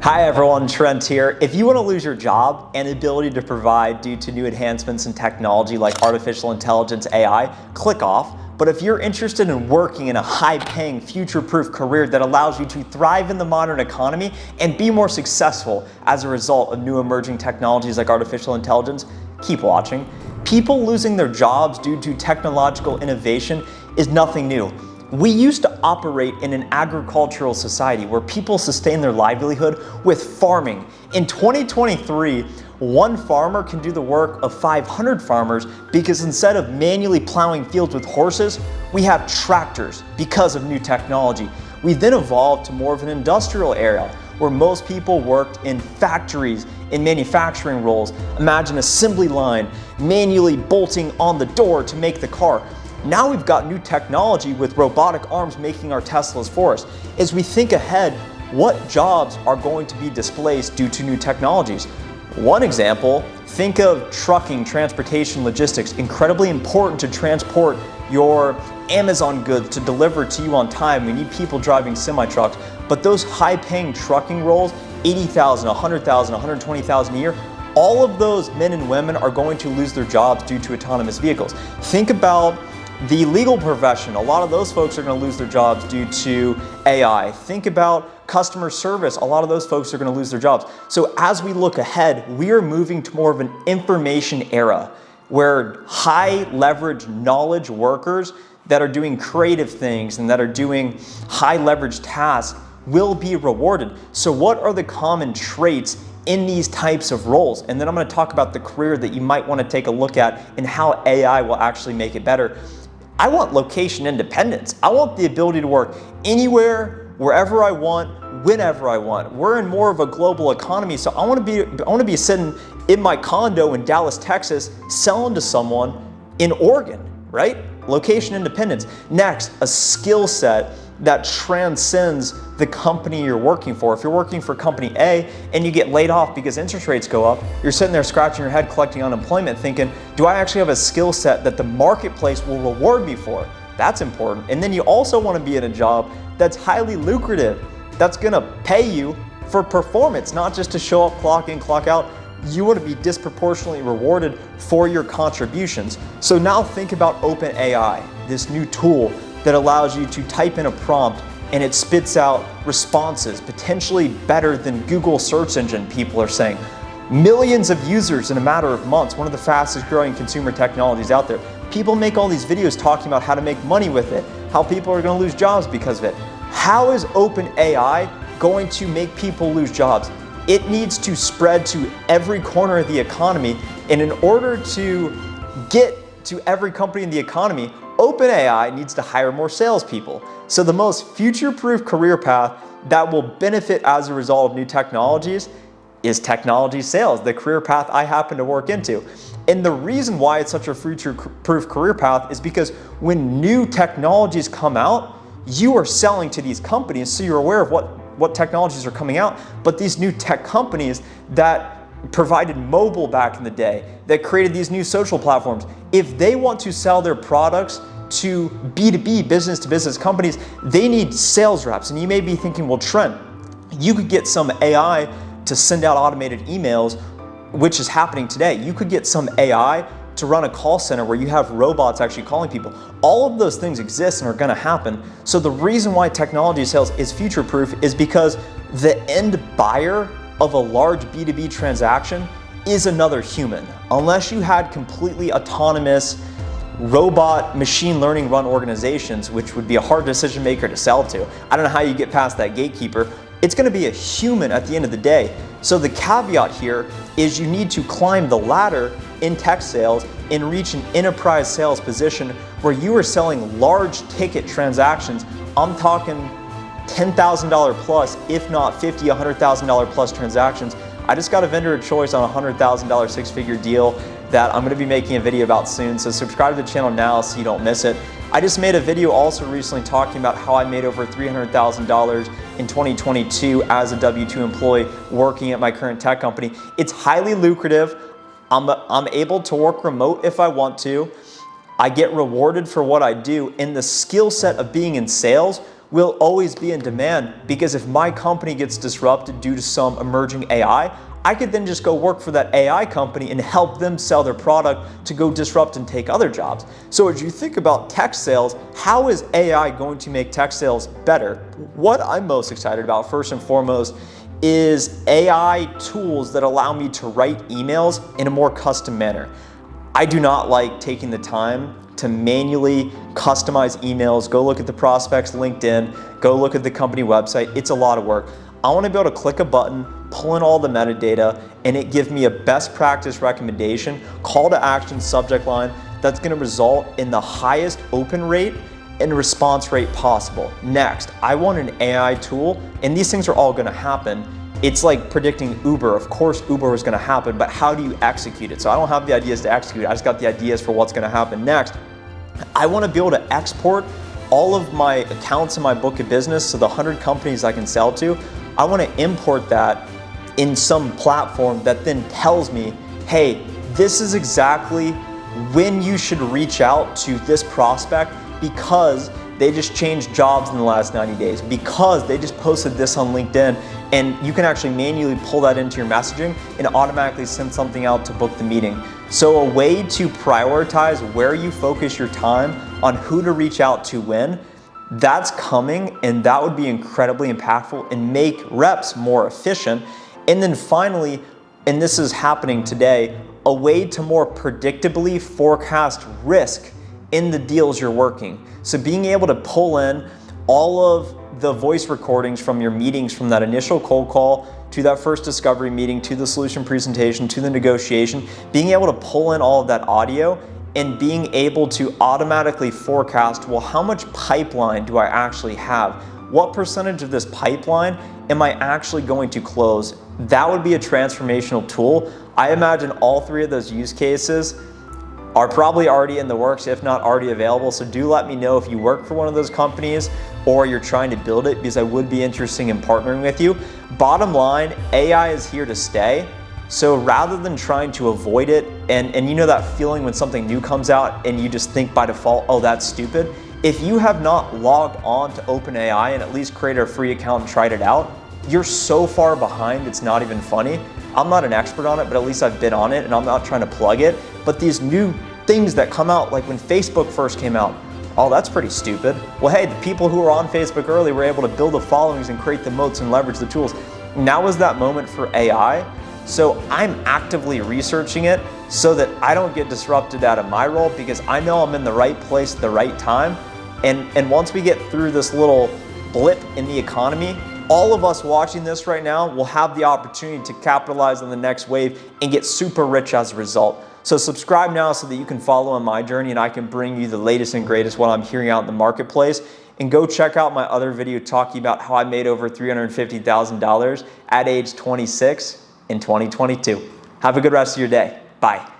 Hi everyone, Trent here. If you want to lose your job and the ability to provide due to new enhancements in technology like artificial intelligence, AI, click off. But if you're interested in working in a high-paying, future-proof career that allows you to thrive in the modern economy and be more successful as a result of new emerging technologies like artificial intelligence, keep watching. People losing their jobs due to technological innovation is nothing new. We used to operate in an agricultural society where people sustain their livelihood with farming. In 2023, one farmer can do the work of 500 farmers because instead of manually plowing fields with horses, we have tractors because of new technology. We then evolved to more of an industrial era where most people worked in factories, in manufacturing roles. Imagine assembly line, manually bolting on the door to make the car. Now we've got new technology with robotic arms making our Teslas for us. As we think ahead, what jobs are going to be displaced due to new technologies? One example, think of trucking, transportation, logistics, incredibly important to transport your Amazon goods to deliver to you on time. We need people driving semi-trucks, but those high-paying trucking roles, $80,000, $100,000, $120,000 a year, all of those men and women are going to lose their jobs due to autonomous vehicles. Think about the legal profession. A lot of those folks are going to lose their jobs due to AI. Think about customer service. A lot of those folks are going to lose their jobs. So as we look ahead, we are moving to more of an information era where high leverage knowledge workers that are doing creative things and that are doing high leverage tasks will be rewarded. So what are the common traits in these types of roles? And then I'm going to talk about the career that you might want to take a look at and how AI will actually make it better. I want location independence. I want the ability to work anywhere, wherever I want, whenever I want. We're in more of a global economy, so I want to be sitting in my condo in Dallas, Texas, selling to someone in Oregon, right? Location independence. Next, a skill set that transcends the company you're working for. If you're working for company A and you get laid off because interest rates go up, you're sitting there scratching your head collecting unemployment thinking, do I actually have a skill set that the marketplace will reward me for? That's important. And then you also want to be in a job that's highly lucrative, that's going to pay you for performance, not just to show up, clock in, clock out. You want to be disproportionately rewarded for your contributions. So now think about openai, this new tool that allows you to type in a prompt and it spits out responses, potentially better than Google search engine, people are saying. Millions of users in a matter of months, one of the fastest growing consumer technologies out there. People make all these videos talking about how to make money with it, how people are going to lose jobs because of it. How is openai going to make people lose jobs? It needs to spread to every corner of the economy, and in order to get to every company in the economy, openai needs to hire more salespeople. So the most future-proof career path that will benefit as a result of new technologies is technology sales, the career path I happen to work into. And the reason why it's such a future-proof career path is because when new technologies come out, you are selling to these companies, so you're aware of what technologies are coming out. But these new tech companies that provided mobile back in the day, that created these new social platforms, if they want to sell their products to B2B, business to business companies, they need sales reps. And you may be thinking, well, Trent, you could get some AI to send out automated emails, which is happening today. You could get some AI to run a call center where you have robots actually calling people. All of those things exist and are going to happen. So the reason why technology sales is future-proof is because the end buyer of a large B2B transaction is another human. Unless you had completely autonomous robot machine learning run organizations, which would be a hard decision maker to sell to. I don't know how you get past that gatekeeper. It's going to be a human at the end of the day. So the caveat here is you need to climb the ladder in tech sales and reach an enterprise sales position where you are selling large ticket transactions. I'm talking $10,000 plus, if not $50,000, $100,000 plus transactions. I just got a vendor of choice on a $100,000 six-figure deal that I'm going to be making a video about soon, so subscribe to the channel now so you don't miss it. I just made a video also recently talking about how I made over $300,000 in 2022 as a W-2 employee working at my current tech company. It's highly lucrative. I'm able to work remote if I want to. I get rewarded for what I do, and the skill set of being in sales will always be in demand, because if my company gets disrupted due to some emerging AI, I could then just go work for that AI company and help them sell their product to go disrupt and take other jobs. So as you think about tech sales, how is AI going to make tech sales better? What I'm most excited about, first and foremost, is AI tools that allow me to write emails in a more custom manner. I do not like taking the time to manually customize emails, go look at the prospect's LinkedIn, go look at the company website. It's a lot of work. I want to be able to click a button, pull in all the metadata, and it gives me a best practice recommendation, call to action, subject line, that's going to result in the highest open rate and response rate possible. Next, I want an AI tool, and these things are all going to happen. It's like predicting Uber. Of course, Uber is going to happen, but how do you execute it? So I don't have the ideas to execute. I just got the ideas for what's going to happen next. I want to be able to export all of my accounts in my book of business, so the 100 companies I can sell to, I want to import that in some platform that then tells me, hey, this is exactly when you should reach out to this prospect because they just changed jobs in the last 90 days, because they just posted this on LinkedIn, and you can actually manually pull that into your messaging and automatically send something out to book the meeting. So a way to prioritize where you focus your time on who to reach out to when, that's coming, and that would be incredibly impactful and make reps more efficient. And then finally, and this is happening today, a way to more predictably forecast risk in the deals you're working. So being able to pull in all of the voice recordings from your meetings, from that initial cold call to that first discovery meeting, to the solution presentation, to the negotiation, being able to pull in all of that audio and being able to automatically forecast, well, how much pipeline do I actually have? What percentage of this pipeline am I actually going to close? That would be a transformational tool. I imagine all three of those use cases are probably already in the works, if not already available. So do let me know if you work for one of those companies or you're trying to build it, because I would be interested in partnering with you. Bottom line, AI is here to stay. So rather than trying to avoid it, and you know that feeling when something new comes out and you just think by default, oh, that's stupid. If you have not logged on to openai and at least created a free account and tried it out, you're so far behind, it's not even funny. I'm not an expert on it, but at least I've been on it, and I'm not trying to plug it. But these new things that come out, like when Facebook first came out, oh, that's pretty stupid. Well, hey, the people who were on Facebook early were able to build the followings and create the moats and leverage the tools. Now is that moment for AI. So I'm actively researching it so that I don't get disrupted out of my role, because I know I'm in the right place at the right time. And once we get through this little blip in the economy, all of us watching this right now will have the opportunity to capitalize on the next wave and get super rich as a result. So subscribe now so that you can follow on my journey and I can bring you the latest and greatest what I'm hearing out in the marketplace. And go check out my other video talking about how I made over $350,000 at age 26 in 2022. Have a good rest of your day. Bye.